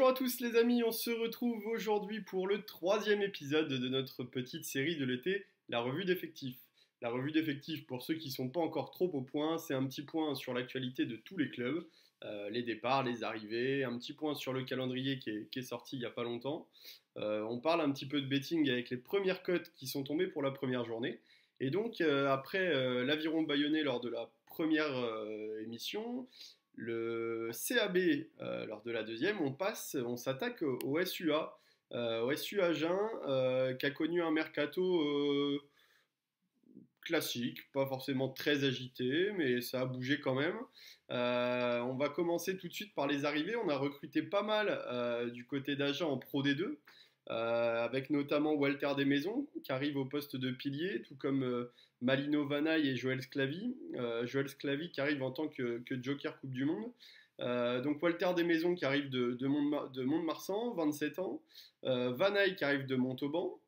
à tous les amis, on se retrouve aujourd'hui pour le troisième épisode de notre petite série de l'été, la revue d'effectifs. La revue d'effectifs, pour ceux qui ne sont pas encore trop au point, c'est un petit point sur l'actualité de tous les clubs, les départs, les arrivées, un petit point sur le calendrier qui est sorti il n'y a pas longtemps. On parle un petit peu de betting avec les premières cotes qui sont tombées pour la première journée. Et donc, après l'aviron bayonnais lors de la première émission, le CAB, lors de la deuxième, on s'attaque au SUA, au SU Agen, qui a connu un mercato classique, pas forcément très agité, mais ça a bougé quand même. On va commencer tout de suite par les arrivées. On a recruté pas mal du côté d'Agen en Pro D2, avec notamment Walter Desmaisons qui arrive au poste de pilier, tout comme Malino Vanaille et Joël Sclavi. Joël Sclavi qui arrive en tant que Joker Coupe du Monde. Donc Walter Desmaisons qui arrive de Mont-de-Marsan, 27 ans. Vanaille qui arrive de Montauban.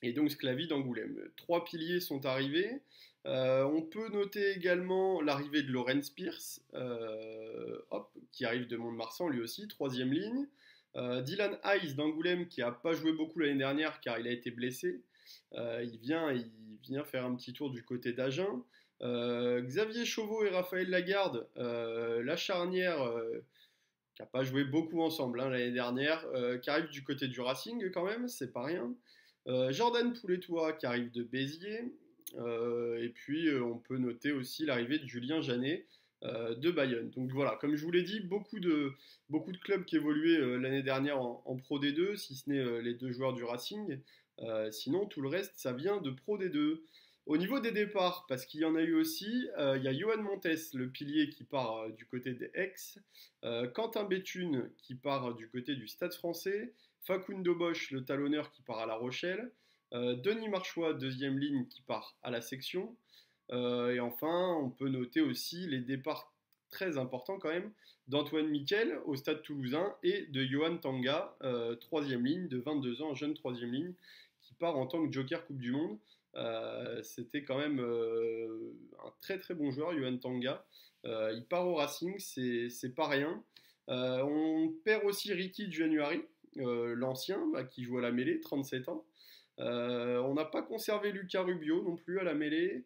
Et donc Sclavi d'Angoulême. Trois piliers sont arrivés. On peut noter également l'arrivée de Laurence Pierce, qui arrive de Mont-de-Marsan lui aussi, troisième ligne. Dylan Hayes d'Angoulême qui n'a pas joué beaucoup l'année dernière car il a été blessé. Il vient faire un petit tour du côté d'Agen. Xavier Chauveau et Raphaël Lagarde, la charnière qui n'a pas joué beaucoup ensemble l'année dernière, qui arrive du côté du Racing quand même, c'est pas rien. Jordan Pouletois qui arrive de Béziers. Et puis on peut noter aussi l'arrivée de Julien Janet de Bayonne. Donc voilà, comme je vous l'ai dit, beaucoup de clubs qui évoluaient l'année dernière en Pro D2, si ce n'est les deux joueurs du Racing. Sinon, tout le reste, ça vient de Pro D2. Au niveau des départs, parce qu'il y en a eu aussi, il y a Johan Montes, le pilier qui part du côté des Aix, Quentin Béthune qui part du côté du Stade français, Facundo Bosch, le talonneur qui part à La Rochelle, Denis Marchois, deuxième ligne qui part à la section, et enfin, on peut noter aussi les départs très importants quand même d'Antoine Miquel au Stade Toulousain et de Johan Tanga, troisième ligne, de 22 ans, jeune troisième ligne, qui part en tant que Joker Coupe du Monde. C'était quand même un très très bon joueur, Johan Tanga. Il part au Racing, c'est pas rien. On perd aussi Ricky January, l'ancien, qui joue à la mêlée, 37 ans. On n'a pas conservé Lucas Rubio non plus à la mêlée.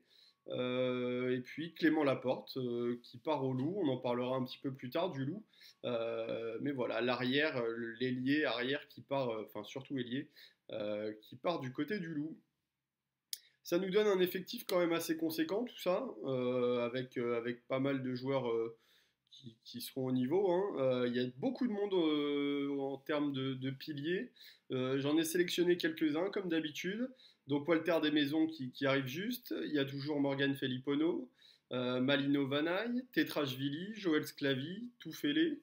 Et puis Clément Laporte qui part au Loup, on en parlera un petit peu plus tard du Loup. Mais voilà, l'arrière, l'ailier arrière qui part, enfin surtout ailier, qui part du côté du Loup. Ça nous donne un effectif quand même assez conséquent, tout ça, avec pas mal de joueurs qui seront au niveau, hein. Il y a beaucoup de monde en termes de piliers. J'en ai sélectionné quelques-uns, comme d'habitude. Donc Walter Desmaisons qui arrive juste. Il y a toujours Morgan Felipono, Malino Vanaille, Tetrashvili, Joël Sclavi, Toufélé.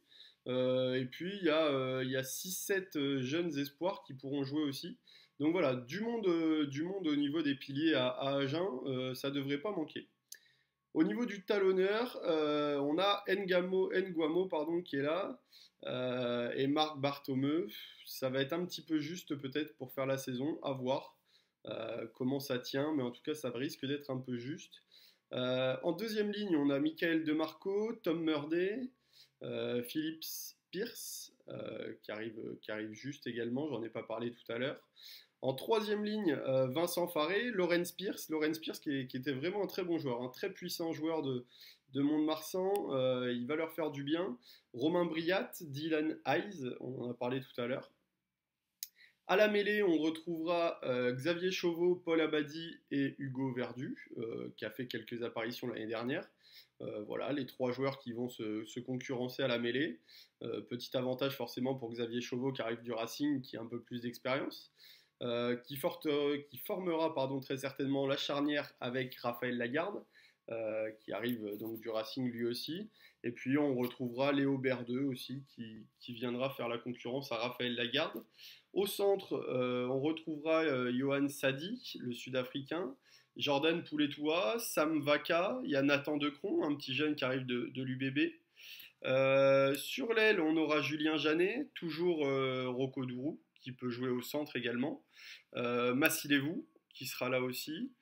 Et puis il y a 6-7 jeunes espoirs qui pourront jouer aussi. Donc voilà, du monde au niveau des piliers à Agen, ça devrait pas manquer. Au niveau du talonneur, on a Nguamo pardon, qui est là, et Marc Bartomeu. Ça va être un petit peu juste peut-être pour faire la saison, à voir comment ça tient, mais en tout cas ça risque d'être un peu juste. En deuxième ligne, on a Michael Demarco, Tom Murday, Philippe Pierce, qui arrive juste également, j'en ai pas parlé tout à l'heure. En troisième ligne, Vincent Faré, Laurence Pierce qui était vraiment un très bon joueur, un très puissant joueur de Mont-de-Marsan, il va leur faire du bien. Romain Briat, Dylan Hayes, on en a parlé tout à l'heure. À la mêlée, on retrouvera Xavier Chauveau, Paul Abadi et Hugo Verdu, qui a fait quelques apparitions l'année dernière. Voilà, les trois joueurs qui vont se concurrencer à la mêlée. Petit avantage forcément pour Xavier Chauveau qui arrive du Racing, qui a un peu plus d'expérience. Qui formera très certainement la charnière avec Raphaël Lagarde, qui arrive donc du Racing lui aussi. Et puis on retrouvera Léo Berdeux aussi, qui viendra faire la concurrence à Raphaël Lagarde. Au centre, on retrouvera Johan Sadi, le Sud-Africain, Jordan Pouletoua, Sam Vaka, il y a Nathan Decron, un petit jeune qui arrive de l'UBB. Sur l'aile, on aura Julien Janet, toujours Rocco Dourou, qui peut jouer au centre également. Massilevou, qui sera là aussi.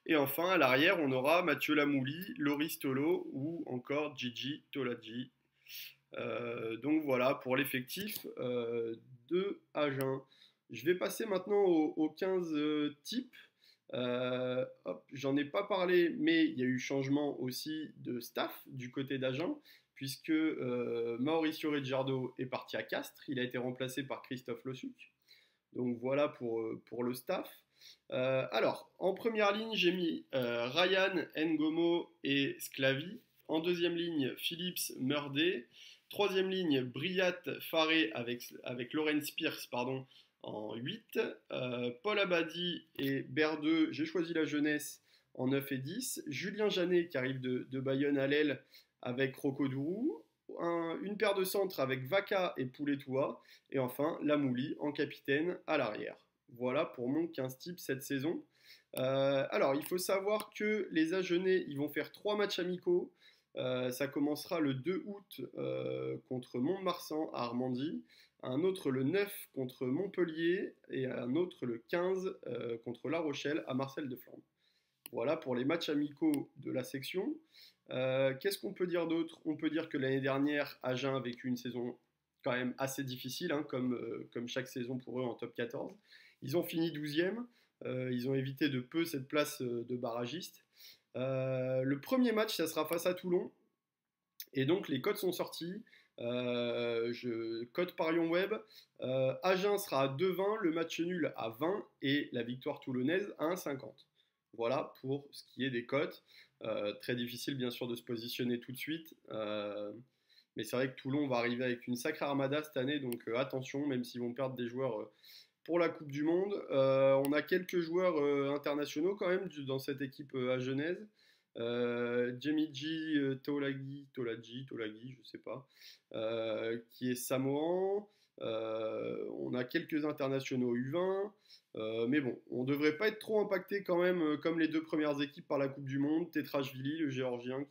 Et enfin, à l'arrière, on aura Mathieu Lamouli, Loris Tolo ou encore Gigi Toladji. Donc voilà pour l'effectif de Agen. Je vais passer maintenant aux 15 types. Hop, j'en ai pas parlé, mais il y a eu changement aussi de staff du côté d'Agen, puisque Mauricio Ricciardo est parti à Castres. Il a été remplacé par Christophe Lossuc. Donc voilà pour le staff. Alors, en première ligne, j'ai mis Ryan, Ngomo et Sclavi. En deuxième ligne, Phillips, Murday. Troisième ligne, Briat, Faré avec Laurence Pierce pardon, en 8. Paul Abadi et Berdeux, j'ai choisi la jeunesse en 9 et 10. Julien Janet qui arrive de Bayonne à l'aile avec Roccodourou. Une paire de centres avec Vaca et Pouletoua. Et enfin, Lamouli en capitaine à l'arrière. Voilà pour mon 15 type cette saison. Alors, il faut savoir que les Agenais, ils vont faire 3 matchs amicaux. Ça commencera le 2 août contre Mont-de-Marsan à Armandie, un autre le 9 contre Montpellier et un autre le 15 contre La Rochelle à Marcel-de-Flandre. Voilà pour les matchs amicaux de la section. Qu'est-ce qu'on peut dire d'autre? On peut dire que l'année dernière, Agen a vécu une saison quand même assez difficile, hein, comme chaque saison pour eux en top 14. Ils ont fini 12e, ils ont évité de peu cette place de barragiste. Le premier match, ça sera face à Toulon, et donc les codes sont sortis. Code Parion Web, Agen sera à 2,20, le match nul à 20 et la victoire toulonnaise à 1,50. Voilà pour ce qui est des cotes. Très difficile bien sûr de se positionner tout de suite. Mais c'est vrai que Toulon va arriver avec une sacrée armada cette année, donc attention, même s'ils vont perdre des joueurs pour la Coupe du Monde. On a quelques joueurs internationaux quand même dans cette équipe agenaise. Jamie G, Tolagi, je sais pas, qui est samoan. On a quelques internationaux U20. Mais bon, on ne devrait pas être trop impacté quand même, comme les 2 premières équipes par la Coupe du Monde. Tetrashvili, le géorgien,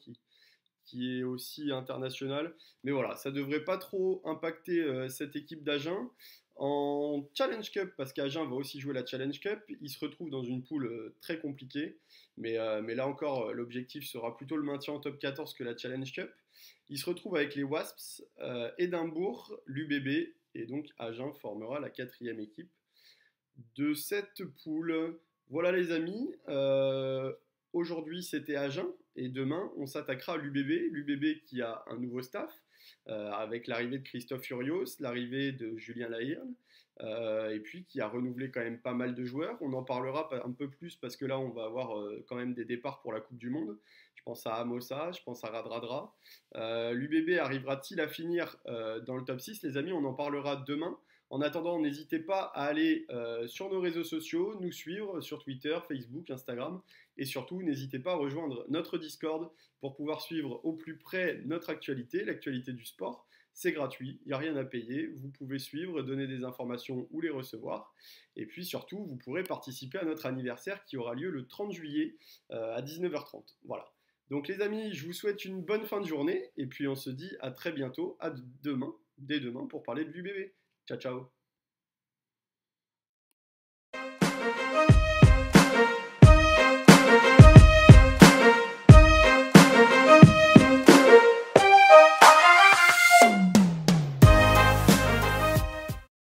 qui est aussi international. Mais voilà, ça ne devrait pas trop impacter cette équipe d'Agen. En Challenge Cup, parce qu'Agen va aussi jouer la Challenge Cup, il se retrouve dans une poule très compliquée. Mais là encore, l'objectif sera plutôt le maintien en top 14 que la Challenge Cup. Il se retrouve avec les Wasps, Édimbourg, l'UBB, et donc Agen formera la 4e équipe de cette poule. Voilà les amis, aujourd'hui c'était Agen et demain on s'attaquera à l'UBB, l'UBB qui a un nouveau staff avec l'arrivée de Christophe Furios, l'arrivée de Julien Lahirne et puis qui a renouvelé quand même pas mal de joueurs. On en parlera un peu plus parce que là on va avoir quand même des départs pour la Coupe du Monde. Je pense à Amosa, je pense à Radradra. L'UBB arrivera-t-il à finir dans le top 6? Les amis, on en parlera demain. En attendant, n'hésitez pas à aller sur nos réseaux sociaux, nous suivre sur Twitter, Facebook, Instagram. Et surtout, n'hésitez pas à rejoindre notre Discord pour pouvoir suivre au plus près notre actualité, l'actualité du sport. C'est gratuit, il n'y a rien à payer. Vous pouvez suivre, donner des informations ou les recevoir. Et puis surtout, vous pourrez participer à notre anniversaire qui aura lieu le 30 juillet à 19h30. Voilà. Donc les amis, je vous souhaite une bonne fin de journée. Et puis on se dit à très bientôt, à demain, dès demain, pour parler de l'UBB. Ciao, ciao.